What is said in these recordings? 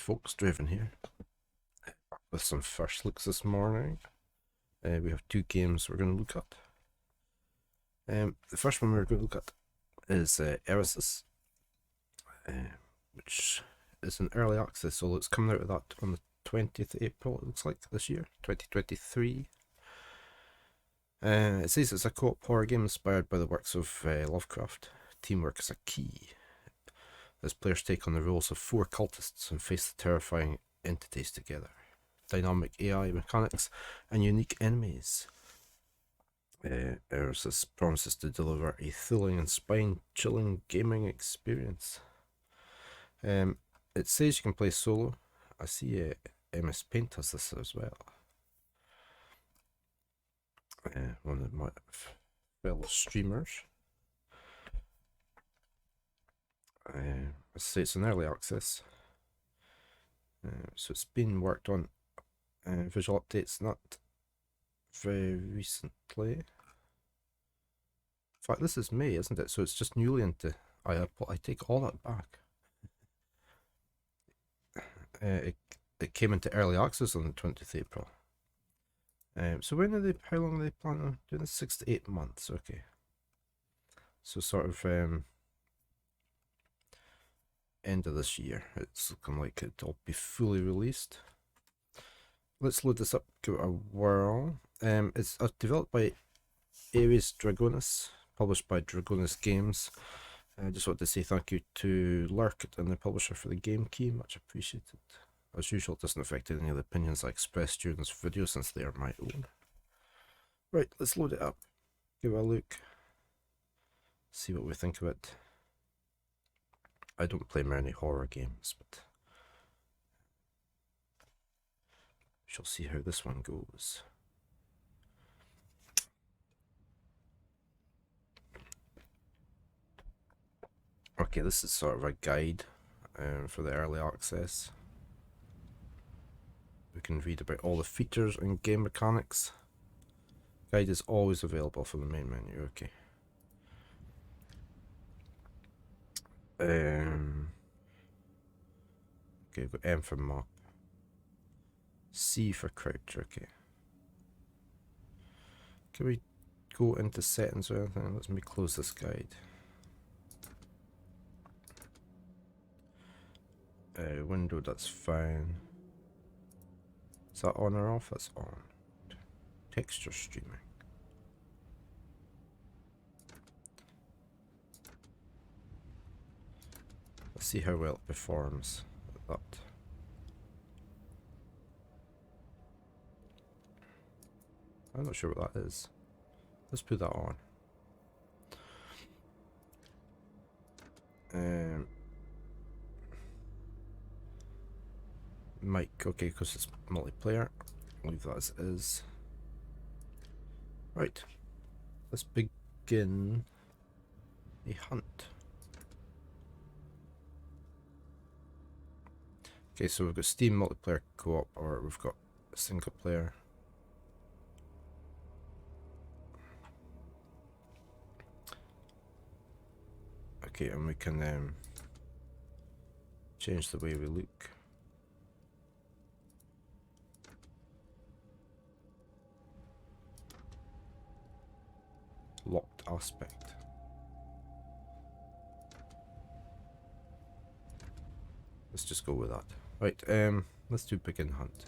folks, Draven here, with some first looks this morning. We have two games we're going to look at. The first one we're going to look at is Eresys, which is an early access, so it's coming out of that on the 20th of April, it looks like, this year, 2023. It says it's a co-op horror game inspired by the works of Lovecraft. Teamwork is a key, as players take on the roles of four cultists and face the terrifying entities together. Dynamic AI mechanics and unique enemies. Eresys promises to deliver a thrilling and spine-chilling gaming experience. It says you can play solo. I see MS Paint has this as well. One of my fellow streamers. I say it's an early access. So it's been worked on. Visual updates not very recently. In fact, this is May, isn't it? So it's just newly into. I take all that back. It came into early access on the 20th of April. So how long are they planning on doing this? 6 to 8 months, okay. So sort of end of this year. It's looking like it'll be fully released. Let's load this up, give it a whirl. It's developed by Eresys, published by Dragonis Games. I just want to say thank you to Lurk and the publisher for the game key, much appreciated. As usual, it doesn't affect any of the opinions I expressed during this video since they are my own. Right, let's load it up, give it a look, see what we think of it. I don't play many horror games, but we shall see how this one goes. Okay, this is sort of a guide for the early access. We can read about all the features and game mechanics. Guide is always available from the main menu, okay. Okay, we've got M for map. C for crouch, okay. Can we go into settings or anything? Let me close this guide. Window, that's fine. Is that on or off? That's on. Texture streaming. Let's see how well it performs at that. I'm not sure what that is. Let's put that on. Mic, okay, because it's multiplayer. Leave that as it is. Right, let's begin a hunt. Okay, so we've got Steam multiplayer co-op, or we've got a single player. Okay, and we can change the way we look. Locked aspect. Let's just go with that. Right, let's do begin hunt.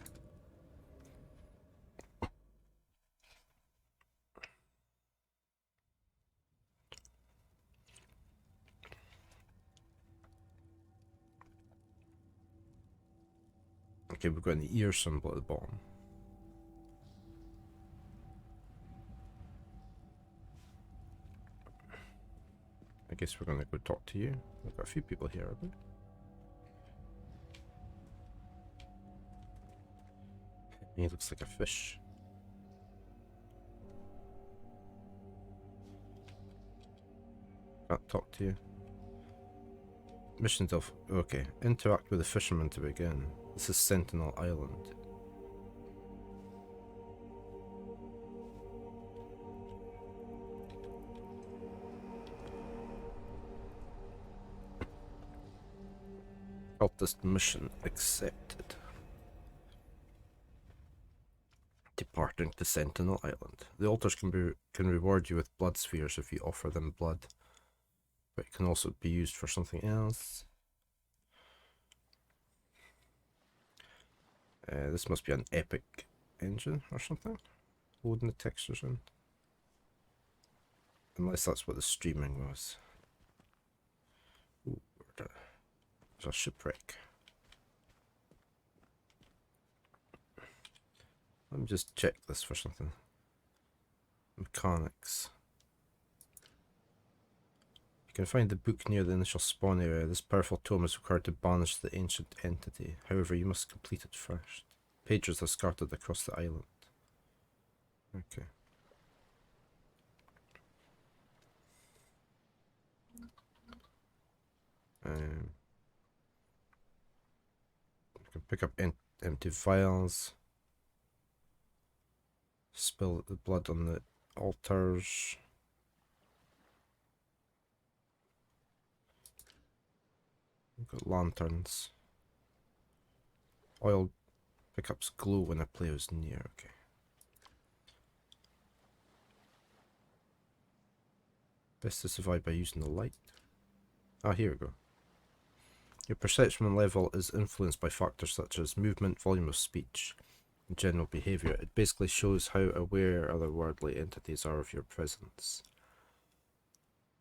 Okay, we've got an ear symbol at the bottom. I guess we're gonna go talk to you. We've got a few people here, have we? He looks like a fish. Can't talk to you. Mission of okay. Interact with the fisherman to begin. This is Sentinel Island. Cultist mission accepted. Departing to Sentinel Island. The altars can reward you with blood spheres if you offer them blood, but it can also be used for something else. This must be an epic engine or something. Loading the textures in. Unless that's what the streaming was. Ooh, there's a shipwreck. Let me just check this for something. Mechanics. You can find the book near the initial spawn area. This powerful tome is required to banish the ancient entity. However, you must complete it first. Pages are scattered across the island. Okay. You can pick up empty vials. Spill the blood on the altars. We've got lanterns. Oil pickups glow when a player is near. Okay. Best to survive by using the light. Ah, here we go. Your perception level is influenced by factors such as movement, volume of speech, and general behaviour. It basically shows how aware otherworldly entities are of your presence.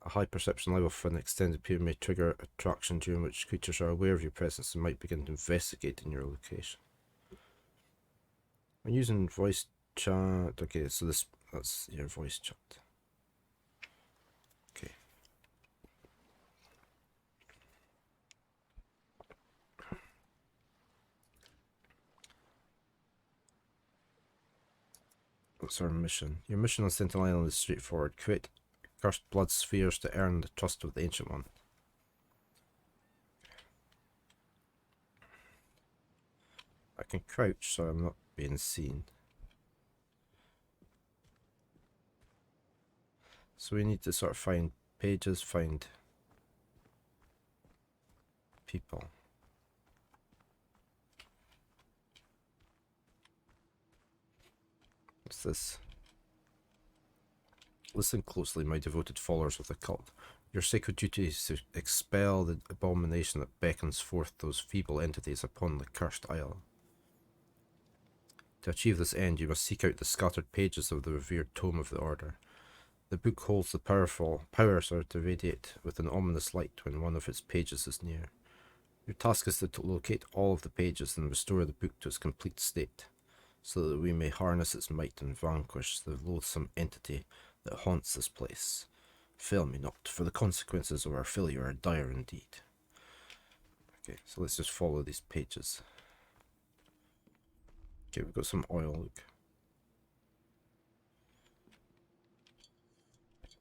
A high perception level for an extended period may trigger attraction during which creatures are aware of your presence and might begin to investigate in your location. I'm using voice chat. Okay, so that's your voice chat. Okay. What's our mission? Your mission on Sentinel Island is straightforward. Create cursed blood spheres to earn the trust of the Ancient One. I can crouch so I'm not being seen. So we need to sort of find pages, find people. What's this? Listen closely, my devoted followers of the cult. Your sacred duty is to expel the abomination that beckons forth those feeble entities upon the cursed isle. To achieve this end, you must seek out the scattered pages of the revered tome of the Order. The book holds the power to radiate with an ominous light when one of its pages is near. Your task is to locate all of the pages and restore the book to its complete state, so that we may harness its might and vanquish the loathsome entity that haunts this place. Fail me not, for the consequences of our failure are dire indeed. Okay, so let's just follow these pages. Okay, we've got some oil, look.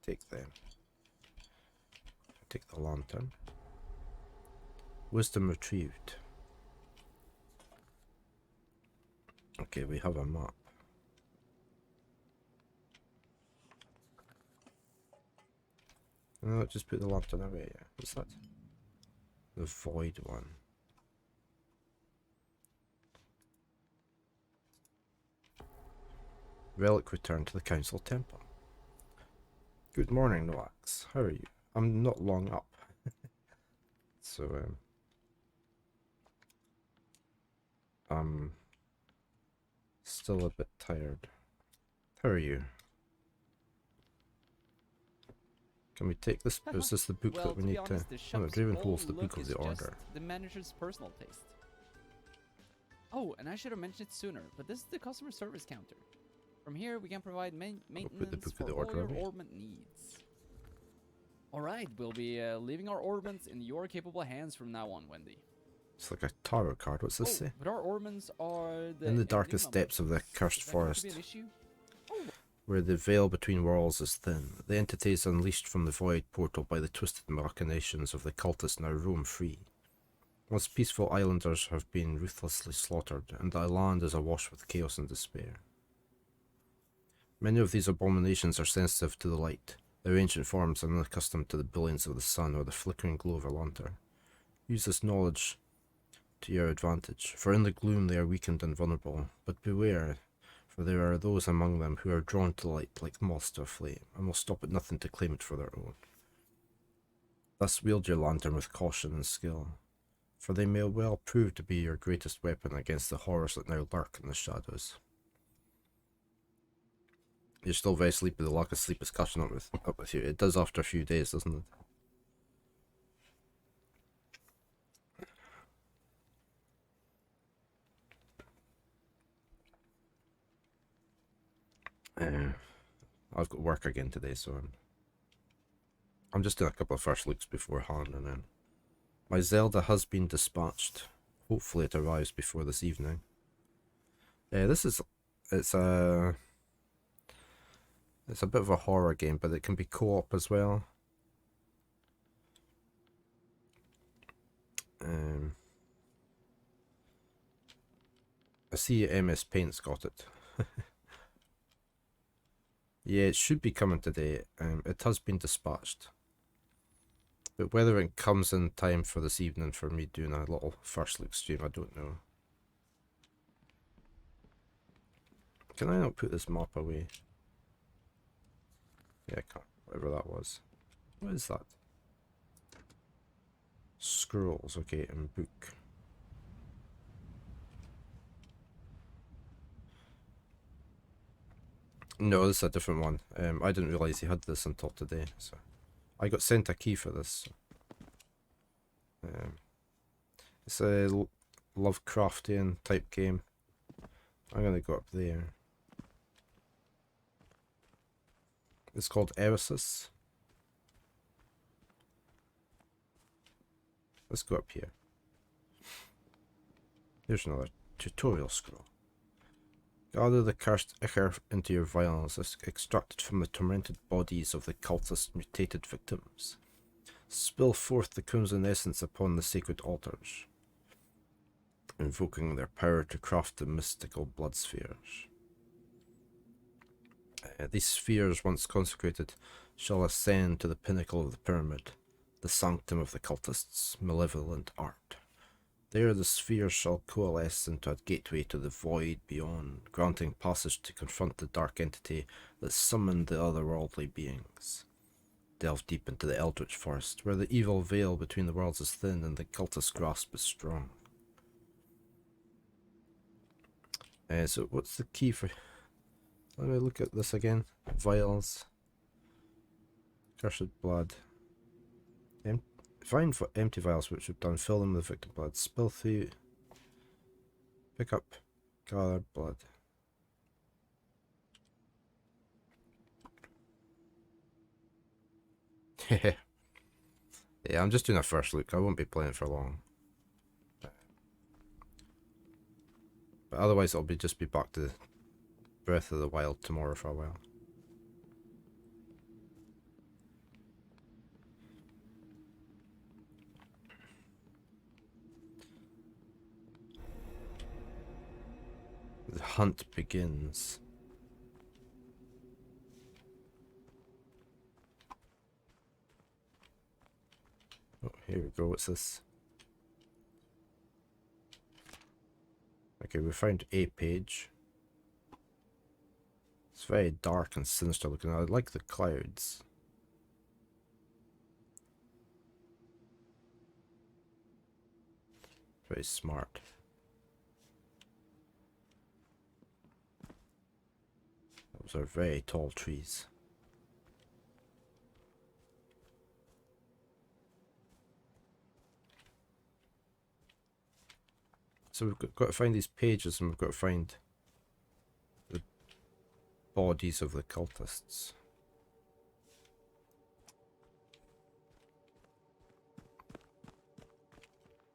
Take them. Take the lantern. Wisdom retrieved. Okay, we have a map. No, just put the lantern away. Yeah. What's that? The void one. Relic returned to the council temple. Good morning, Noax. How are you? I'm not long up. So, I'm still a bit tired. How are you? Can we take this? Is this the book Well, that we need honest, to... Oh, Draven holds the book of the just Order. the manager's personal taste. Oh, and I should have mentioned it sooner, but this is the customer service counter. From here, we can provide maintenance for all your ornament needs. Alright, we'll be leaving our ornaments in your capable hands from now on, Wendy. It's like a tarot card. What's this say? But our ornaments are In the darkest depths of the cursed forest, Oh. where the veil between worlds is thin, the entities unleashed from the void portal by the twisted machinations of the cultists now roam free. Once peaceful islanders have been ruthlessly slaughtered, and the land is awash with chaos and despair. Many of these abominations are sensitive to the light. Their ancient forms are unaccustomed to the brilliance of the sun or the flickering glow of a lantern. Use this knowledge to your advantage, for in the gloom they are weakened and vulnerable. But beware, for there are those among them who are drawn to light like moths to a flame, and will stop at nothing to claim it for their own. Thus wield your lantern with caution and skill, for they may well prove to be your greatest weapon against the horrors that now lurk in the shadows. You're still very sleepy. The lack of sleep is catching up with you. It does after a few days, doesn't it? I've got work again today, so I'm just doing a couple of first looks beforehand, and then my Zelda has been dispatched. Hopefully it arrives before this evening. It's a bit of a horror game, but it can be co-op as well. I see MS Paint's got it. Yeah, it should be coming today. It has been dispatched. But whether it comes in time for this evening for me doing a little first look stream, I don't know. Can I not put this map away? Yeah, I can't. Whatever that was. What is that? Scrolls, okay, and book. No, this is a different one. I didn't realise he had this until today, so I got sent a key for this. It's a Lovecraftian type game. I'm gonna go up there. It's called Eresys. Let's go up here. Here's another tutorial scroll. Gather the cursed ichor into your vials, extracted from the tormented bodies of the cultist mutated victims. Spill forth the crimson essence upon the sacred altars, invoking their power to craft the mystical blood spheres. These spheres, once consecrated, shall ascend to the pinnacle of the pyramid, the sanctum of the cultists' malevolent art. There the spheres shall coalesce into a gateway to the void beyond, granting passage to confront the dark entity that summoned the otherworldly beings. Delve deep into the eldritch forest, where the evil veil between the worlds is thin and the cultist's grasp is strong. So what's the key for... Let me look at this again. Vials. Cursed blood. Find empty vials which have done. Fill them with victim blood. Spill through. Pick up. Gather blood. Yeah, I'm just doing a first look. I won't be playing for long. But otherwise I'll just be back to Breath of the Wild tomorrow for a while. The hunt begins. Oh, here we go. What's this? Okay, we found a page. It's very dark and sinister looking. I like the clouds. Very smart. Those are very tall trees. So we've got to find these pages, and we've got to find the bodies of the cultists.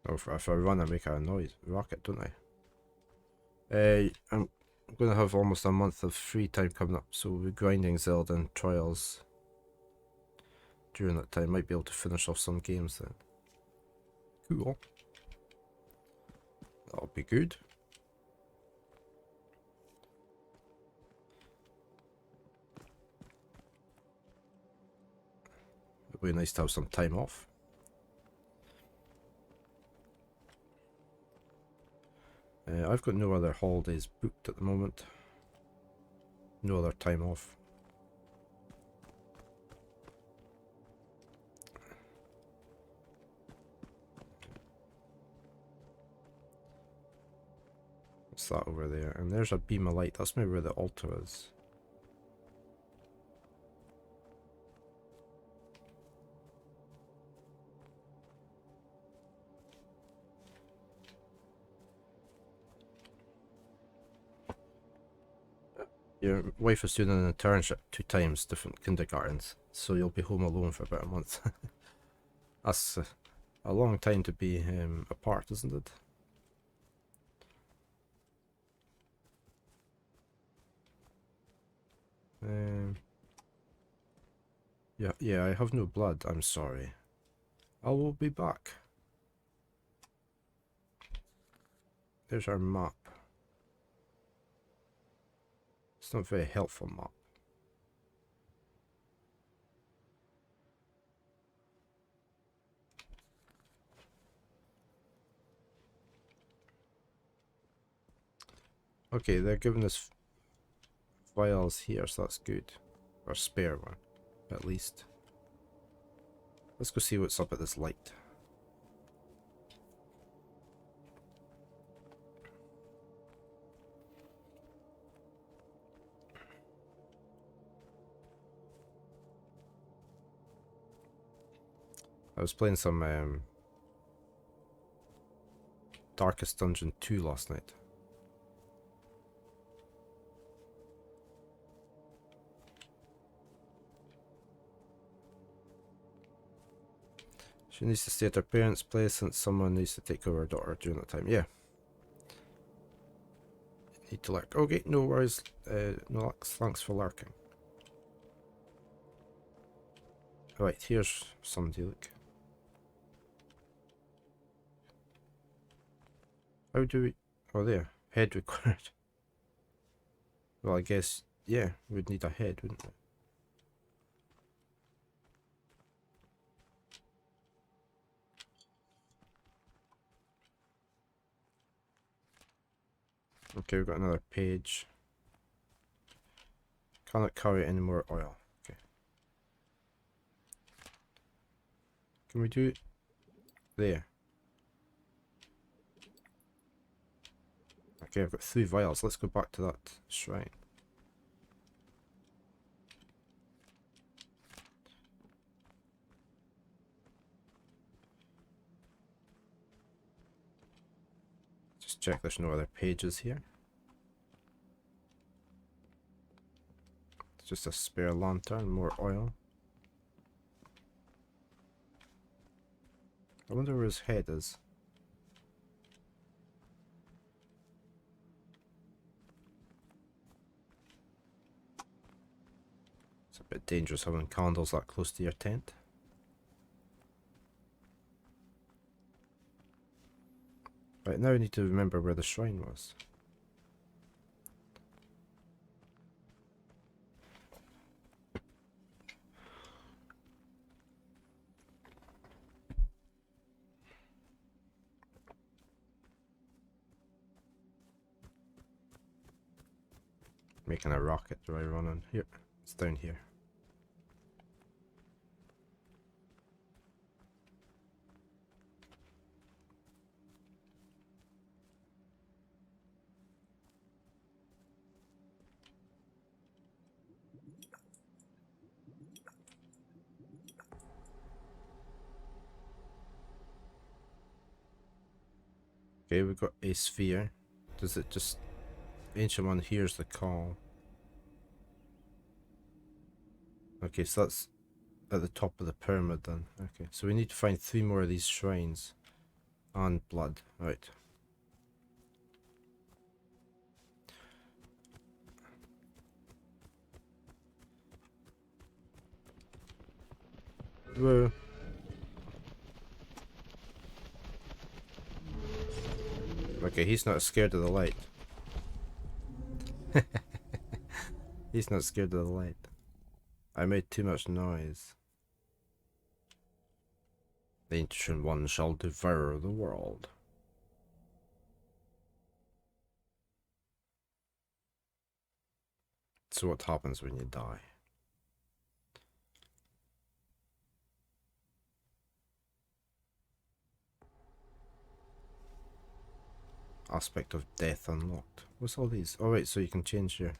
Oh, if I run, I make a noise, rocket, don't I? I'm going to have almost a month of free time coming up, so we'll be grinding Zelda and Trials during that time. Might be able to finish off some games then. Cool. That'll be good. It'll be nice to have some time off. I've got no other holidays booked at the moment. No other time off. What's that over there? And there's a beam of light. That's maybe where the altar is. Your wife is doing an internship 2 times, different kindergartens, so you'll be home alone for about a month. That's a long time to be apart, isn't it? Yeah, I have no blood, I'm sorry. I will be back. There's our map. It's not a very helpful map. Okay, they're giving us vials here, so that's good. Or spare one, at least. Let's go see what's up at this light. I was playing some Darkest Dungeon 2 last night. She needs to stay at her parents' place since someone needs to take care of her daughter during that time. Yeah. Need to lurk. Okay, no worries. No, thanks for lurking. Right, here's somebody, look. How do we... Oh, there. Head required. Well, I guess, yeah, we'd need a head, wouldn't we? Okay, we've got another page. Cannot carry any more oil. Okay. Can we do it? There. Okay, I've got 3 vials. Let's go back to that shrine. Just check there's no other pages here. It's just a spare lantern, more oil. I wonder where his head is. It's a bit dangerous having candles that close to your tent. Right, now I need to remember where the shrine was. Making a rocket, do I run on? Here, it's down here. Okay, we've got a sphere. Does it just... Ancient One hears the call. Okay, so that's at the top of the pyramid then. Okay, so we need to find 3 more of these shrines. And blood, right. Whoa. Okay, he's not scared of the light. He's not scared of the light. I made too much noise. The Ancient One shall devour the world. So what happens when you die? Aspect of death unlocked. What's all these? Oh right, so you can change your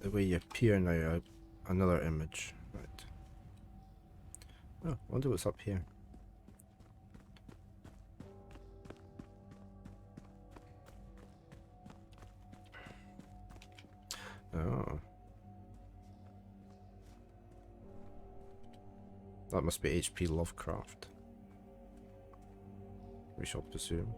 the way you appear now. Another image, right? Oh, I wonder what's up here. Oh, that must be HP Lovecraft. We shall presume.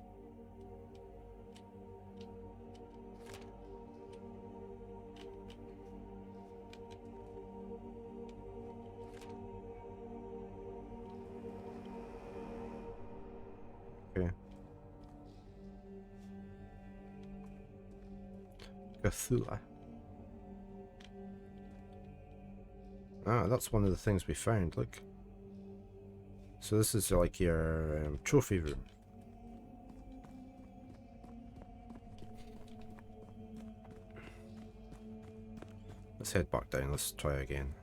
Okay. Cthulhu. Ah, that's one of the things we found, look. So this is like your trophy room. Let's head back down, let's try again.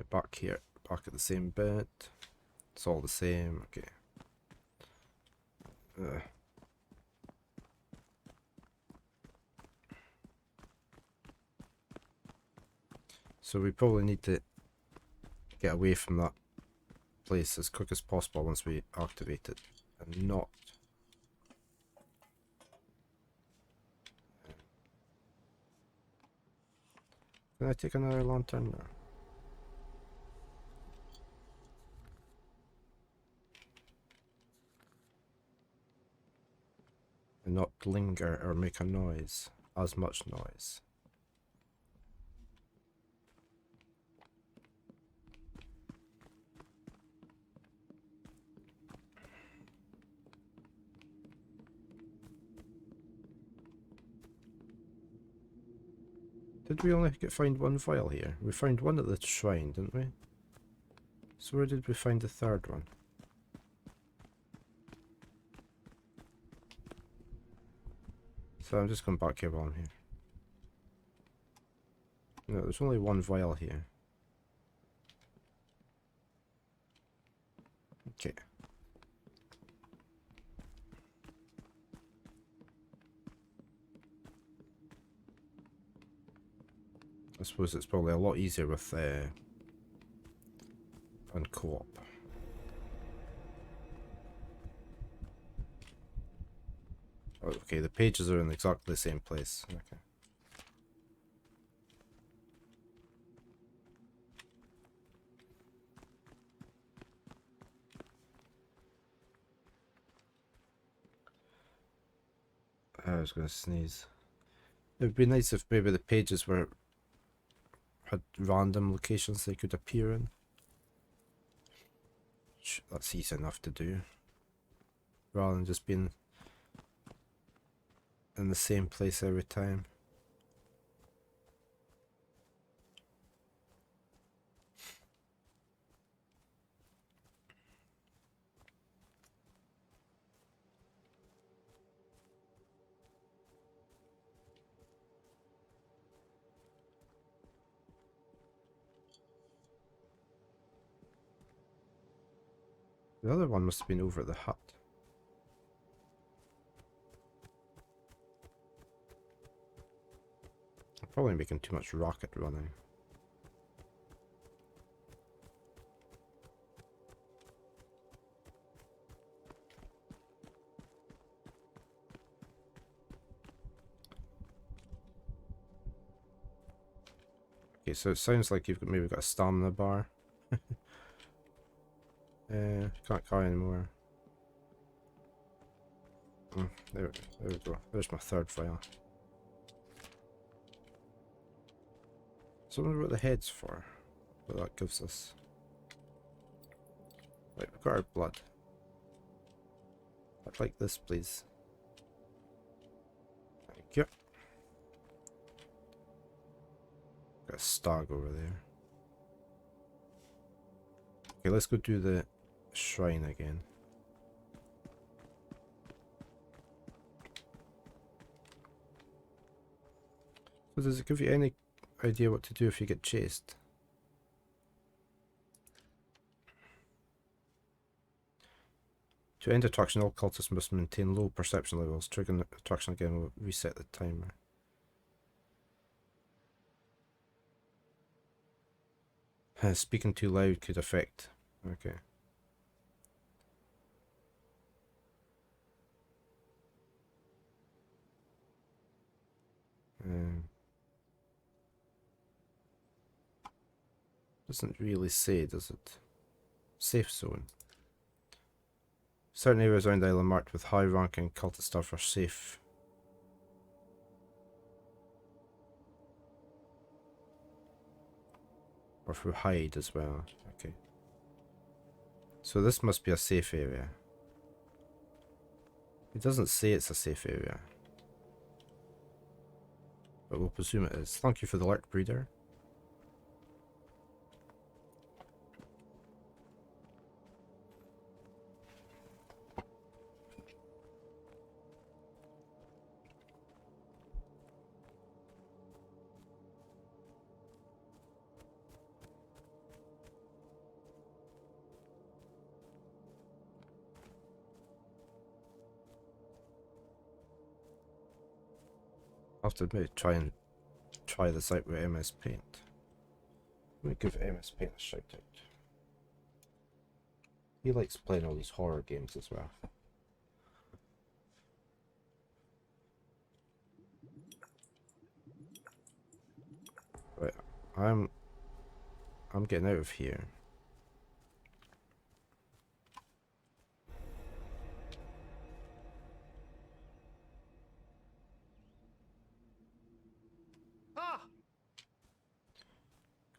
Back here, back at the same bit. It's all the same, okay. So we probably need to get away from that place as quick as possible once we activate it, and not can I take another lantern now? And not linger or make a noise, as much noise. Did we only find one vial here? We found one at the shrine, didn't we? So where did we find the third one? So I'm just going back here while I'm here. No, there's only one vial here. Okay. I suppose it's probably a lot easier with on co-op. Oh, okay, the pages are in exactly the same place. Okay. I was gonna sneeze. It would be nice if maybe the pages had random locations they could appear in. That's easy enough to do. Rather than just being in the same place every time. The other one must have been over at the hut. I'm probably making too much rocket running. Okay, so it sounds like you've maybe got a stamina bar. Can't carry anymore. There we go. There's my third vial. So I wonder what the head's for. what that gives us. Right, we've got our blood. I'd like this, please. Thank you. Got a stag over there. Okay, let's go do the shrine again. So does it give you any idea what to do if you get chased? To end attraction, all cultists must maintain low perception levels. Triggering the attraction again will reset the timer. Speaking too loud could affect. Okay. Doesn't really say, does it? Safe zone. Certain areas around the island marked with high ranking cultist staff are safe. Or through hide as well. Okay. So this must be a safe area. It doesn't say it's a safe area. But we'll presume it is. Thank you for the alert, breeder. I'll have to maybe try this out with MS Paint. Let me give MS Paint a shout out. He likes playing all these horror games as well. Right, I'm getting out of here.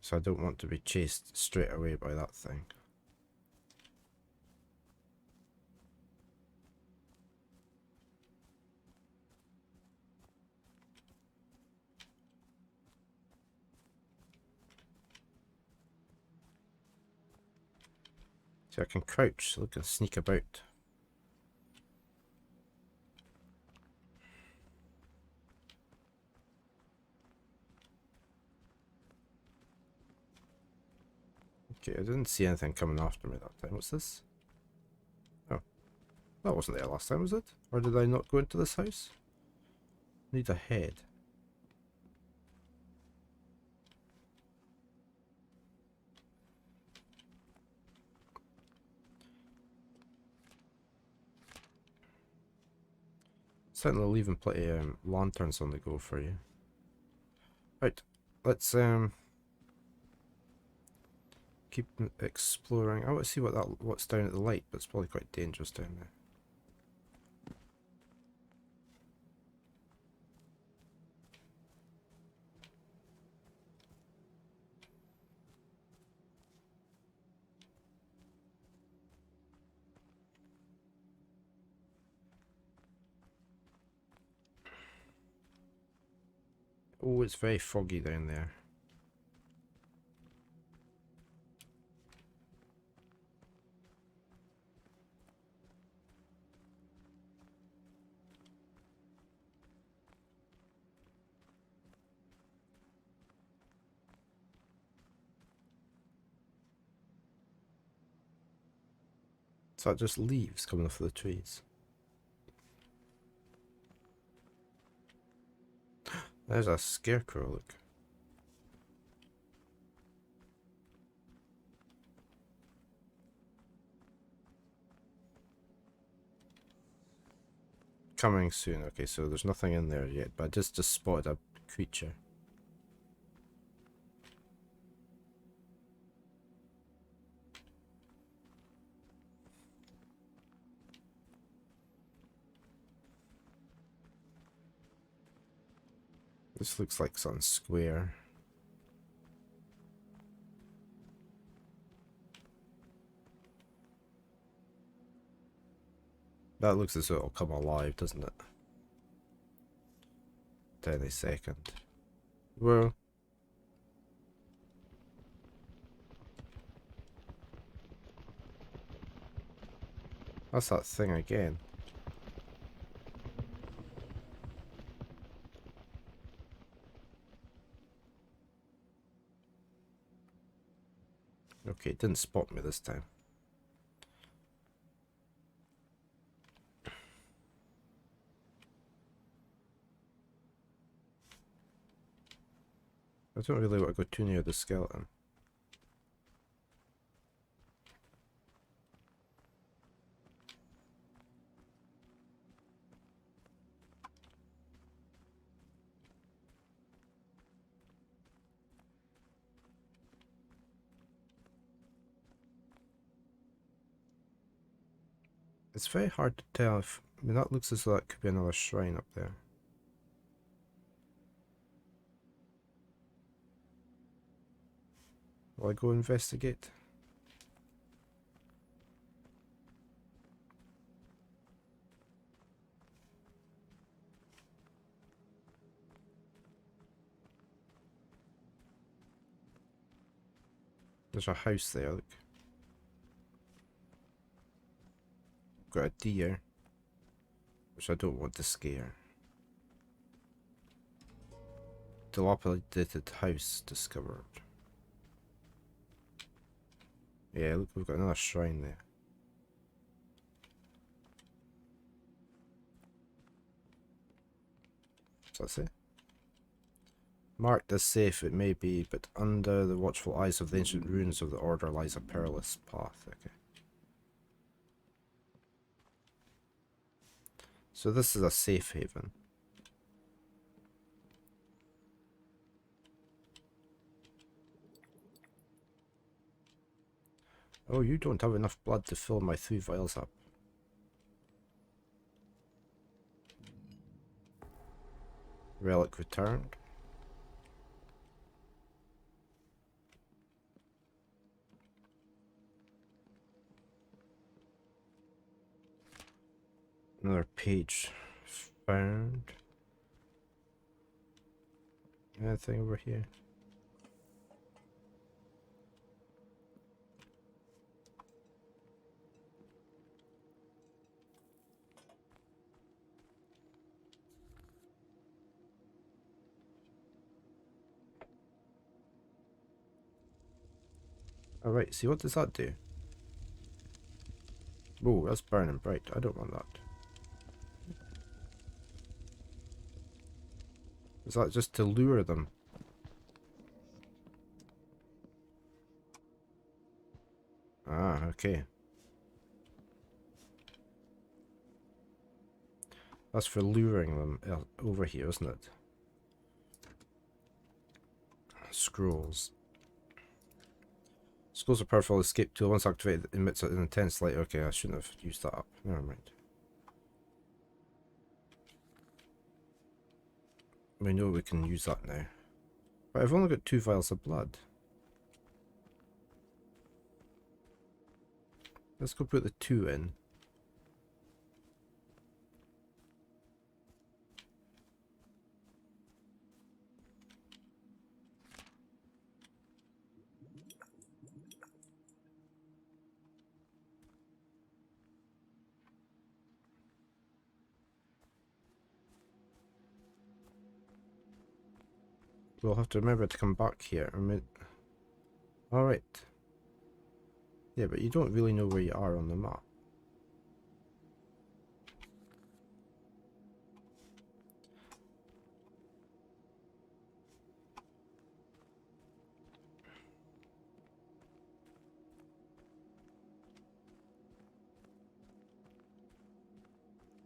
So I don't want to be chased straight away by that thing. So I can crouch so I can sneak about. Okay, I didn't see anything coming after me that time. What's this? Oh, that wasn't there last time, was it? Or did I not go into this house? Need a head. Certainly leaving plenty lanterns on the go for you. Right, let's keep exploring. I want to see what's down at the light, but it's probably quite dangerous down there. Oh, it's very foggy down there. So that just leaves coming off the trees. There's a scarecrow, look. Coming soon. Okay, so there's nothing in there yet, but I just spotted a creature. This looks like something square. That looks as though it'll come alive, doesn't it? Any second. Well. That's that thing again. Okay, it didn't spot me this time. I don't really want to go too near the skeleton. It's very hard to tell if... I mean, that looks as though that could be another shrine up there. Will I go investigate? There's a house there, look. Got a deer, which I don't want to scare. Dilapidated house discovered. Yeah, look, we've got another shrine there. What's that say? Marked as safe it may be, but under the watchful eyes of the ancient ruins of the Order lies a perilous path. Okay. So this is a safe haven. Oh, you don't have enough blood to fill my 3 vials up. Relic returned. Another page found. Anything over here? Alright, see, what does that do? Whoa, that's burning bright. I don't want that. Is that just to lure them? Ah, okay. That's for luring them over here, isn't it? Scrolls. Scrolls are powerful escape tool. Once activated, emits an intense light. Okay, I shouldn't have used that up. Never mind. We know we can use that now. But I've only got 2 vials of blood. Let's go put the 2 in. We'll have to remember to come back here. I mean, alright. Yeah, but you don't really know where you are on the map.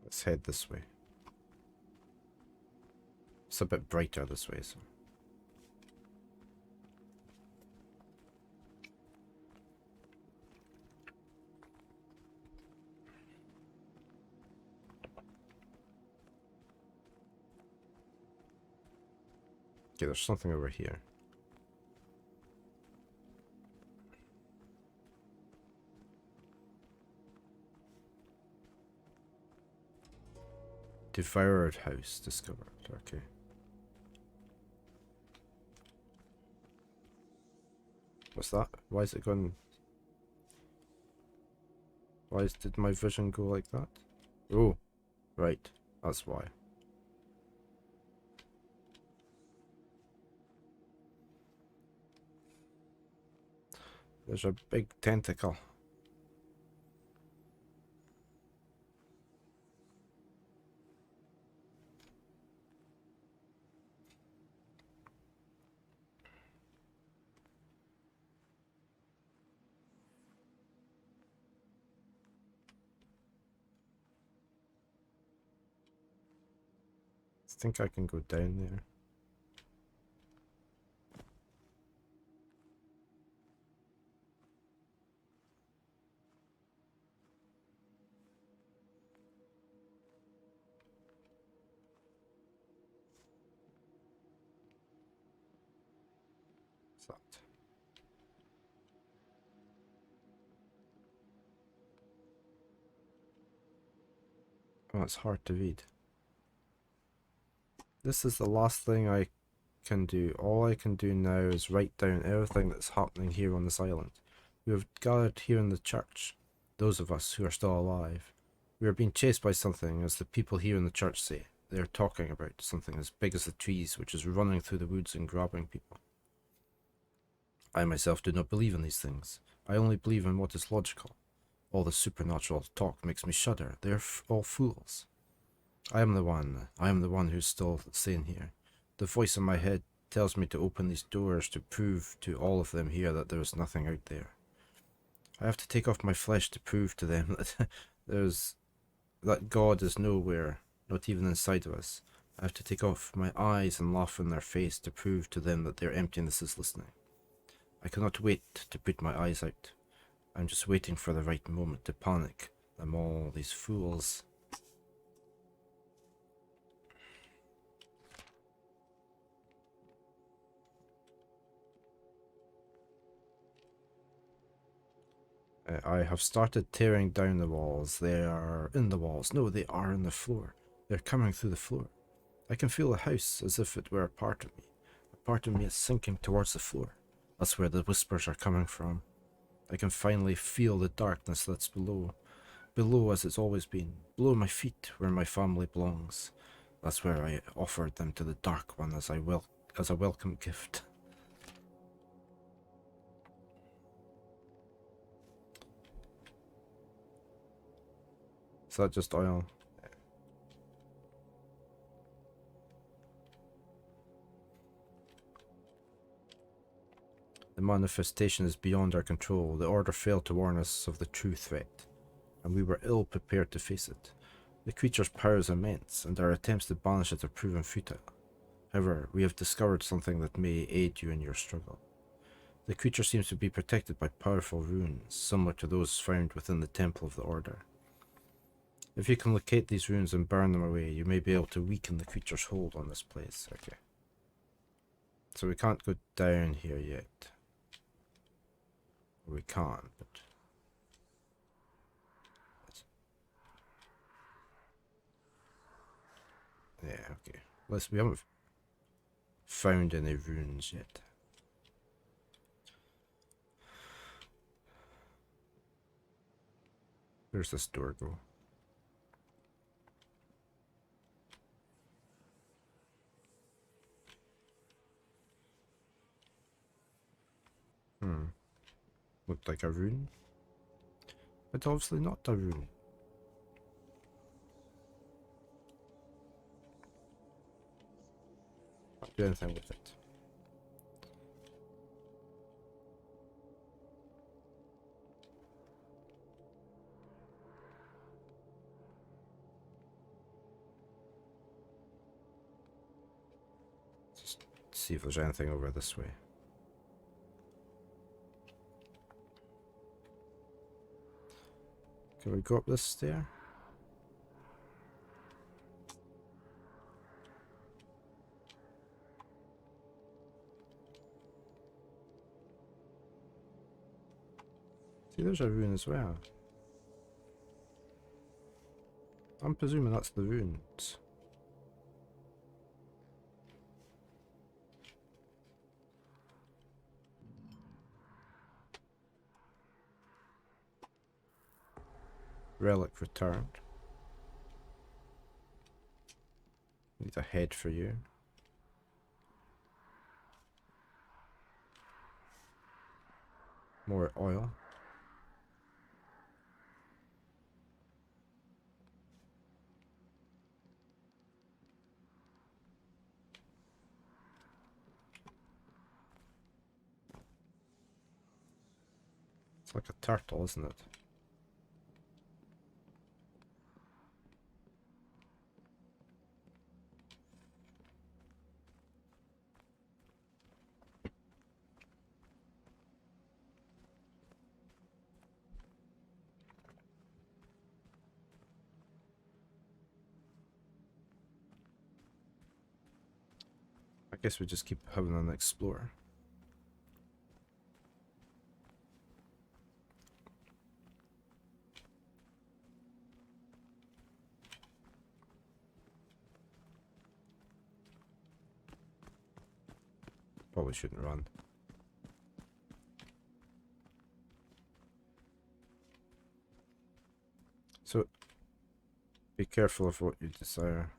Let's head this way. It's a bit brighter this way, so. Okay, there's something over here. Devoured house discovered. Okay. What's that? Why is it going? Did my vision go like that? Oh, right. That's why. There's a big tentacle. I think I can go down there. What's that? Oh, it's hard to read. This is the last thing I can do. All I can do now is write down everything that's happening here on this island. We have gathered here in the church, those of us who are still alive. We are being chased by something, as the people here in the church say. They are talking about something as big as the trees, which is running through the woods and grabbing people. I myself do not believe in these things. I only believe in what is logical. All the supernatural talk makes me shudder. They are all fools. I am the one who's still sane here. The voice in my head tells me to open these doors to prove to all of them here that there is nothing out there. I have to take off my flesh to prove to them that that God is nowhere, not even inside of us. I have to take off my eyes and laugh in their face to prove to them that their emptiness is listening. I cannot wait to put my eyes out. I'm just waiting for the right moment to panic them all, these fools. I have started tearing down the walls. They are in the walls. No, they are in the floor. They're coming through the floor. I can feel the house as if it were a part of me. A part of me is sinking towards the floor. That's where the whispers are coming from. I can finally feel the darkness that's below. Below as it's always been. Below my feet, where my family belongs. That's where I offered them to the Dark One as a welcome gift. Is that just oil? The manifestation is beyond our control. The Order failed to warn us of the true threat, and we were ill prepared to face it. The creature's power is immense, and our attempts to banish it have proven futile. However, we have discovered something that may aid you in your struggle. The creature seems to be protected by powerful runes, similar to those found within the Temple of the Order. If you can locate these runes and burn them away, you may be able to weaken the creature's hold on this place. Okay. So we can't go down here yet. We can, but... yeah, okay. We haven't found any runes yet. Where's this door go? Looked like a rune. But obviously not a rune. Can't do anything with it. Just see if there's anything over this way. Can we go up this stair? See, there's a rune as well. I'm presuming that's the runes. Relic returned. Need a head for you. More oil. It's like a turtle, isn't it? I guess we just keep having an explorer. Probably shouldn't run. So, be careful of what you desire.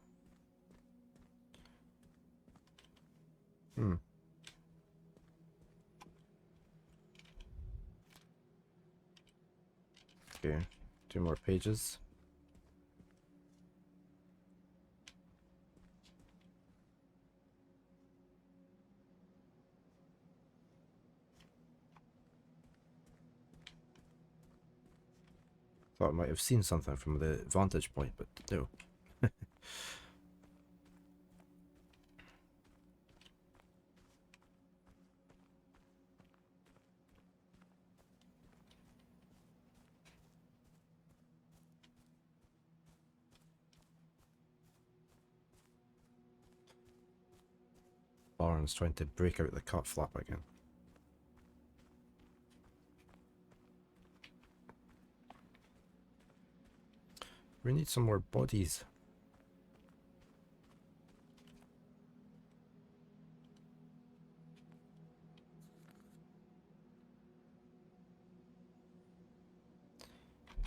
Okay, 2 more pages. Thought I might have seen something from the vantage point, but no. Baron's trying to break out the cut flap again. We need some more bodies.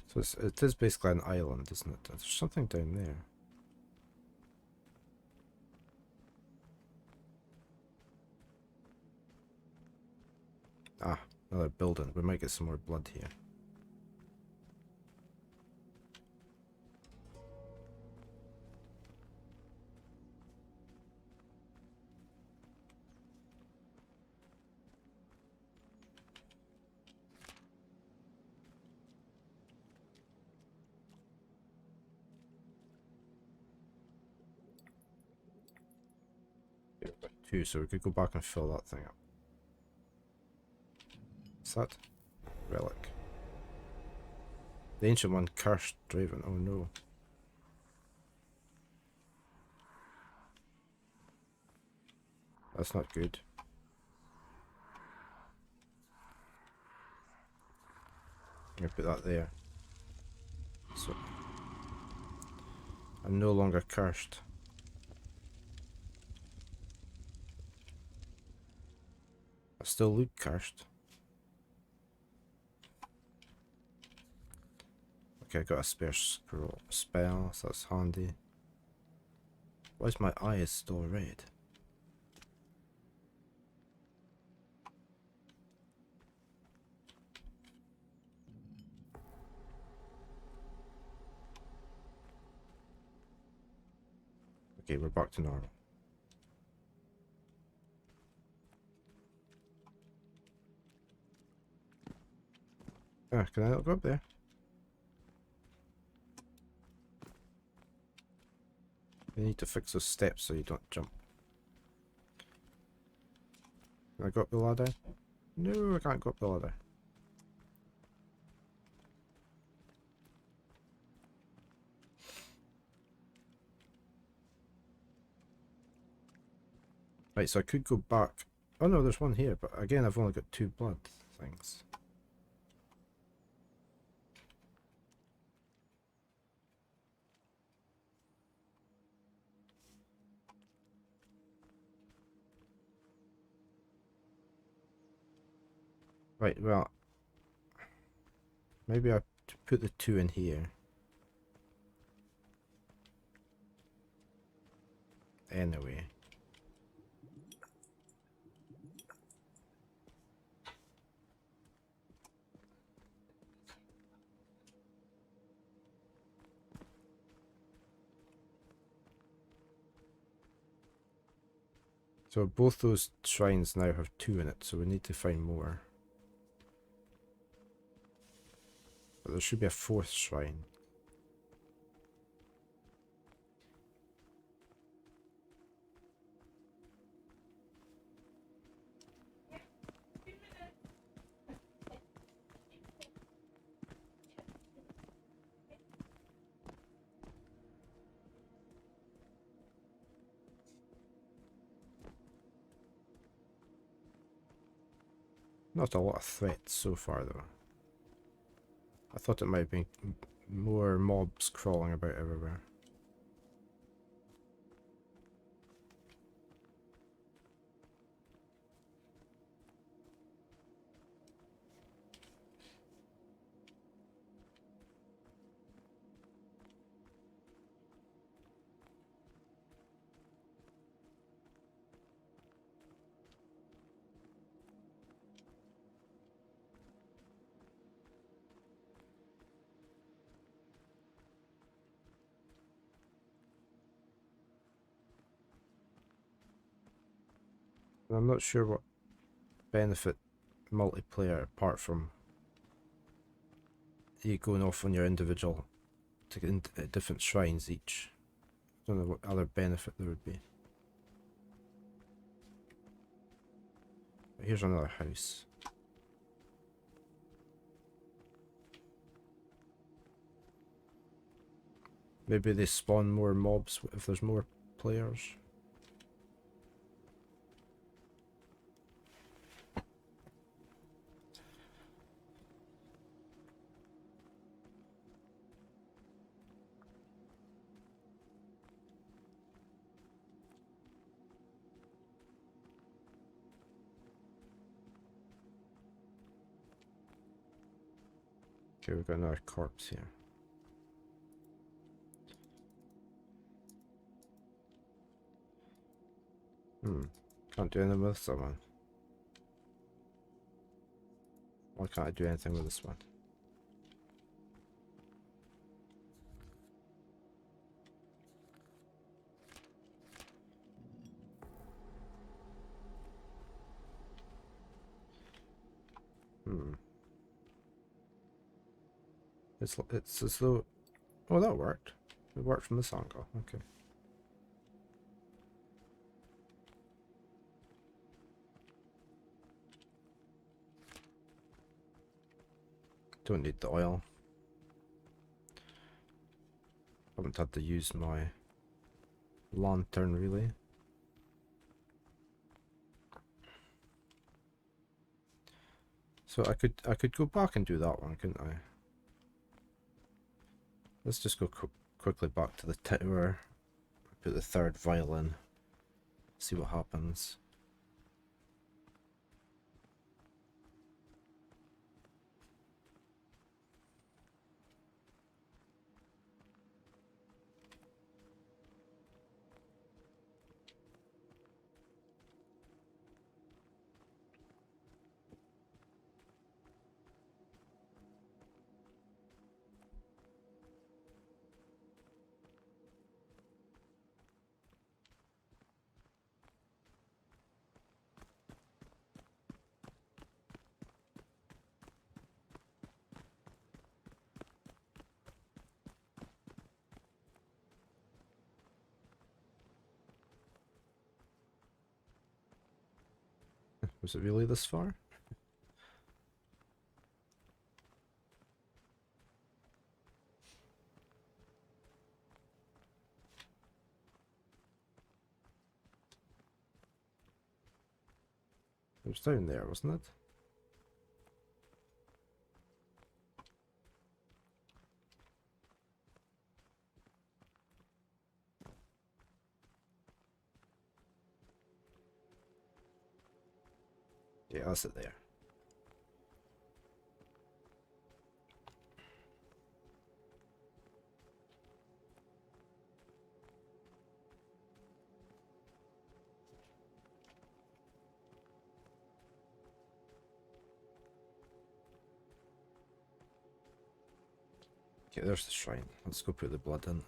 So it is basically an island, isn't it? There's something down there. Ah, another building. We might get some more blood here. Yeah, we've got 2, so we could go back and fill that thing up. What's that? Relic. The ancient one cursed Draven. Oh no. That's not good. I'm gonna put that there. So I'm no longer cursed. I still look cursed. Okay, I got a spare scroll spell, so that's handy. Why is my eyes still red? Okay, we're back to normal. Ah, can I not go up there? You need to fix those steps so you don't jump. Can I go up the ladder? No, I can't go up the ladder. Right, so I could go back. Oh no, there's one here, but again, I've only got 2 blood things. Right, well, maybe I put the 2 in here. anyway. So both those shrines now have 2 in it, so we need to find more. But there should be a 4th shrine. Not a lot of threats so far though. I thought it might have been more mobs crawling about everywhere. And I'm not sure what benefit multiplayer, apart from you going off on your individual to get into different shrines each. I don't know what other benefit there would be. But here's another house. Maybe they spawn more mobs if there's more players. Okay, we've got another corpse here. Can't do anything with someone. Why can't I do anything with this one? It's as though... Oh, that worked. It worked from this angle. Okay. Don't need the oil. Haven't had to use my lantern really. So I could go back and do that one, couldn't I? Let's just go quickly back to the tower. Put the 3rd violin. See what happens. Was it really this far? It was down there, wasn't it? Yeah, that's it there. Okay, there's the shrine. Let's go put the blood in.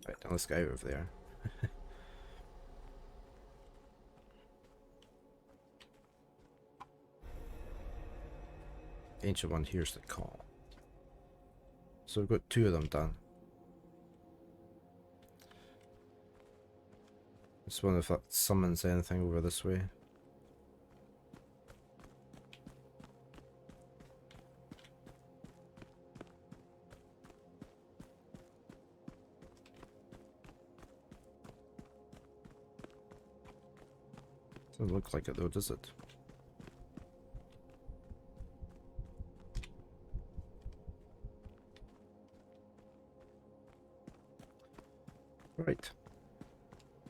Right, now let's get out of there. Ancient one hears the call. So we've got 2 of them done. Just wonder if that summons anything over this way. Doesn't look like it though, does it? Right.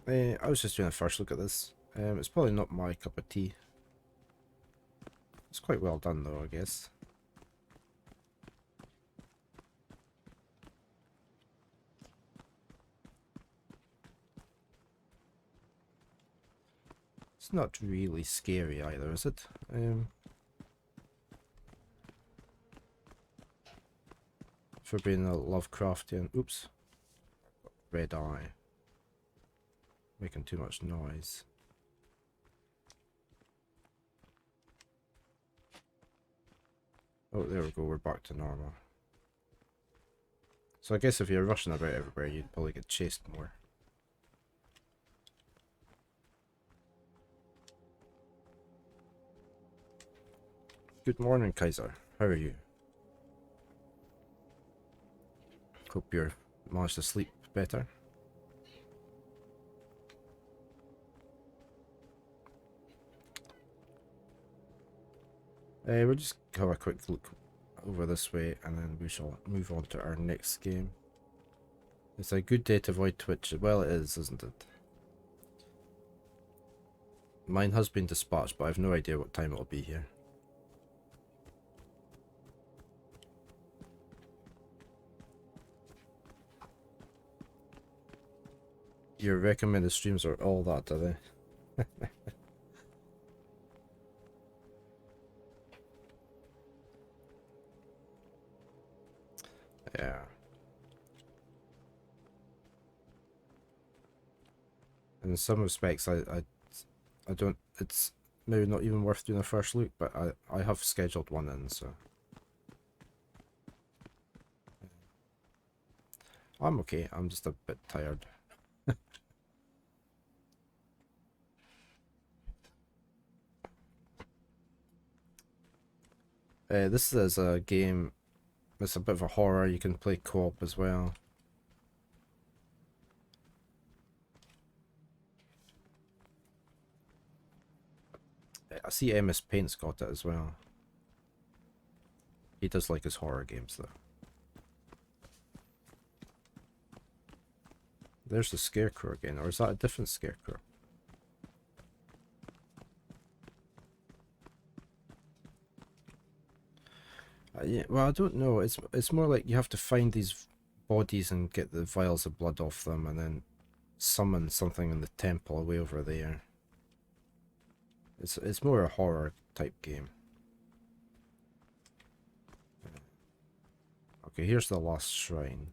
I was just doing a first look at this. It's probably not my cup of tea. It's quite well done though, I guess. It's not really scary either, is it? For being a Lovecraftian. Oops. Red eye. Making too much noise. Oh, there we go, we're back to normal. So I guess if you're rushing about everywhere, you'd probably get chased more. Good morning, Kaiser. How are you? Hope you're managed to sleep better. We'll just have a quick look over this way and then we shall move on to our next game. It's a good day to avoid Twitch. Well, it is, isn't it? Mine has been dispatched, but I have no idea what time it'll be here. Your recommended streams are all that, are they? Yeah. In some respects, I don't. It's maybe not even worth doing a first look, but I have scheduled one in, so I'm okay. I'm just a bit tired. This is a game. It's a bit of a horror. You can play co-op as well. I see MS Paint's got it as well. He does like his horror games though. There's the scarecrow again, or is that a different scarecrow? Yeah, well, I don't know. It's more like you have to find these bodies and get the vials of blood off them, and then summon something in the temple way over there. It's more a horror type game. Okay, here's the last shrine.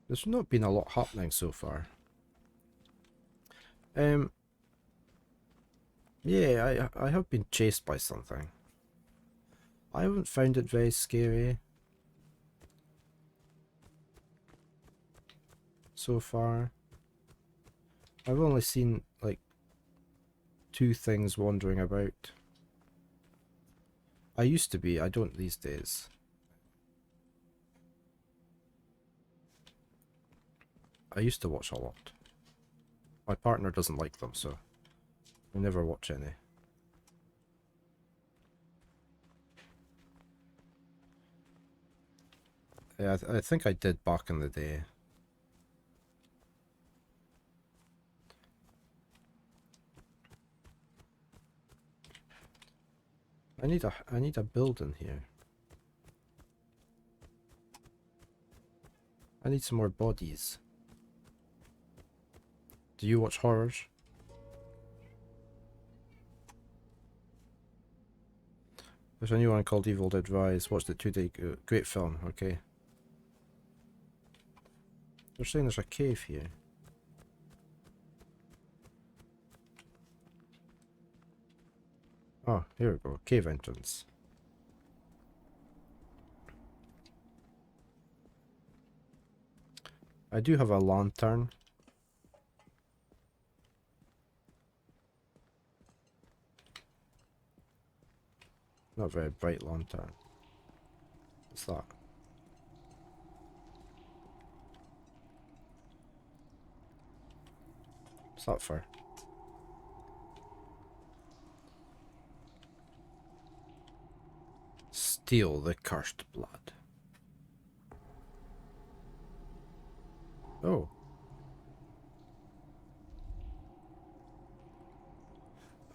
There's not been a lot happening so far. Yeah, I have been chased by something. I haven't found it very scary so far. I've only seen like 2 things wandering about. I used to be, I don't these days. I used to watch a lot. My partner doesn't like them, so we never watch any. Yeah, I think I did back in the day. I need a building here. I need some more bodies. Do you watch horrors? There's a new one called Evil Dead Rise. Watched it 2 days ago. Great film, okay. They're saying there's a cave here. Oh, here we go. Cave entrance. I do have a lantern. Not a very bright lantern. What's that? What's that for? Steal the cursed blood. Oh.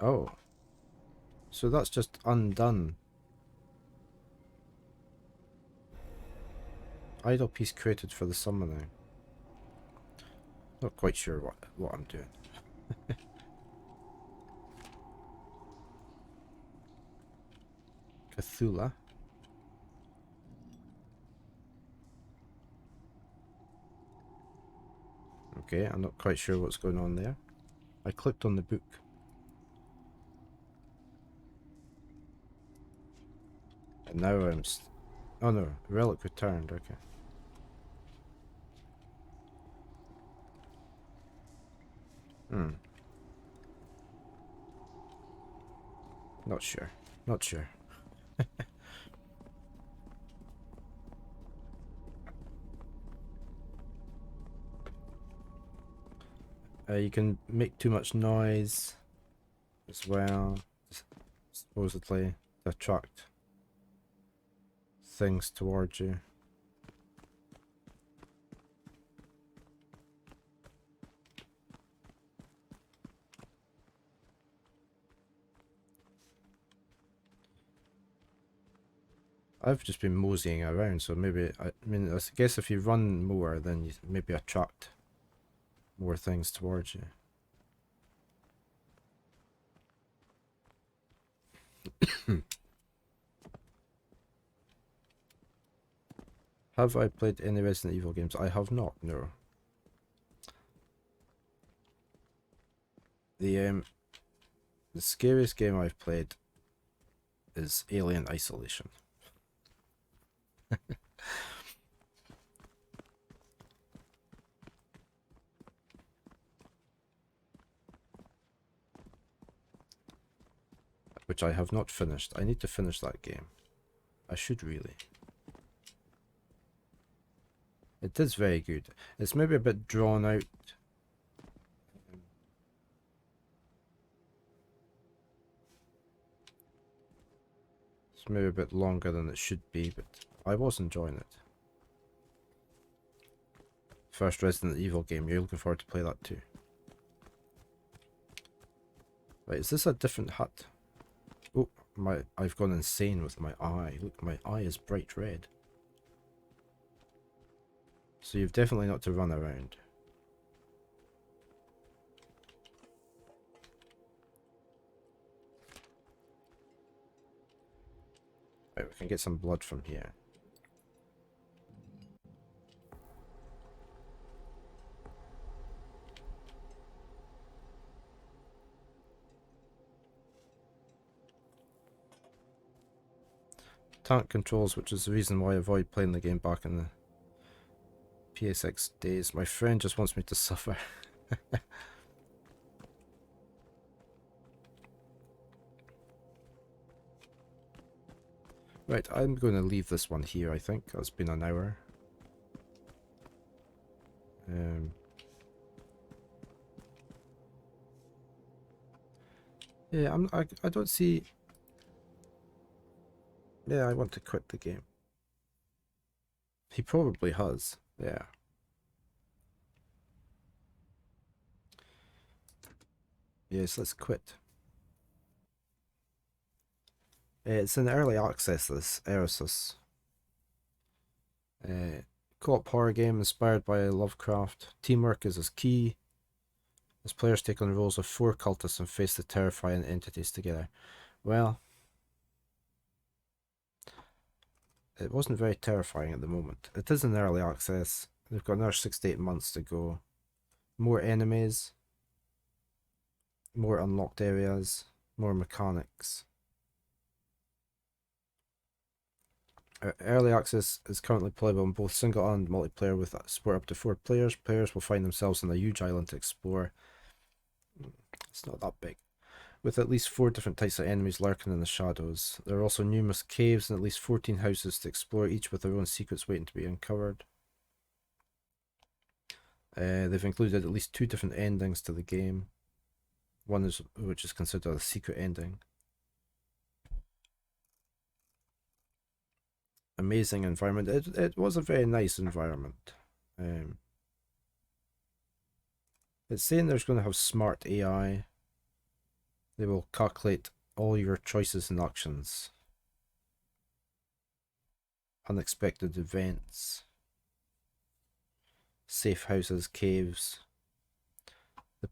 Oh. So that's just undone. Idle piece created for the summoning. Not quite sure what I'm doing. Cthulhu. Okay, I'm not quite sure what's going on there. I clicked on the book. And now I'm oh no, relic returned, okay. Not sure. Not sure. You can make too much noise as well, supposedly, to attract things towards you. I've just been moseying around, so maybe, I mean, I guess if you run more, then you maybe attract more things towards you. Have I played any Resident Evil games? I have not, no. The scariest game I've played is Alien Isolation. Which I have not finished. I need to finish that game. I should really. It is very good. It's maybe a bit drawn out. It's maybe a bit longer than it should be, but I was enjoying it. First Resident Evil game, you're looking forward to play that too. Right, is this a different hut? Oh, I've gone insane with my eye. Look, my eye is bright red. So you've definitely not to run around. Right, we can get some blood from here. Tank controls, which is the reason why I avoid playing the game back in the PSX days. My friend just wants me to suffer. Right, I'm going to leave this one here, I think. It's been an hour. Yeah, I don't see... Yeah, I want to quit the game. He probably has, yeah. Yes, let's quit. It's in early access, this Eresys. co-op horror game inspired by Lovecraft. Teamwork is as key as players take on the roles of 4 cultists and face the terrifying entities together. Well, it wasn't very terrifying at the moment. It is in early access. They've got another 6 to 8 months to go. More enemies, more unlocked areas, more mechanics. Early access is currently playable in both single and multiplayer with support up to 4 players. Players will find themselves on a huge island to explore. It's not that big. With at least 4 different types of enemies lurking in the shadows. There are also numerous caves and at least 14 houses to explore, each with their own secrets waiting to be uncovered. They've included at least 2 different endings to the game. One is which is considered a secret ending. Amazing environment. It was a very nice environment. It's saying there's going to have smart AI. They will calculate all your choices and actions. Unexpected events. Safe houses, caves. The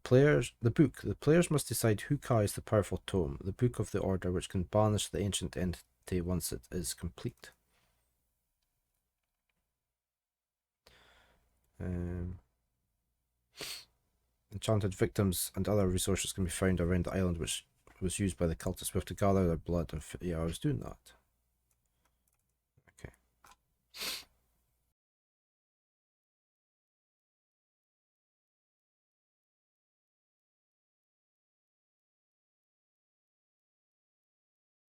players must decide who carries the powerful tome, the Book of the Order, which can banish the ancient entity once it is complete. Enchanted victims and other resources can be found around the island, which was used by the cultists. We have to gather their blood and yeah, I was doing that.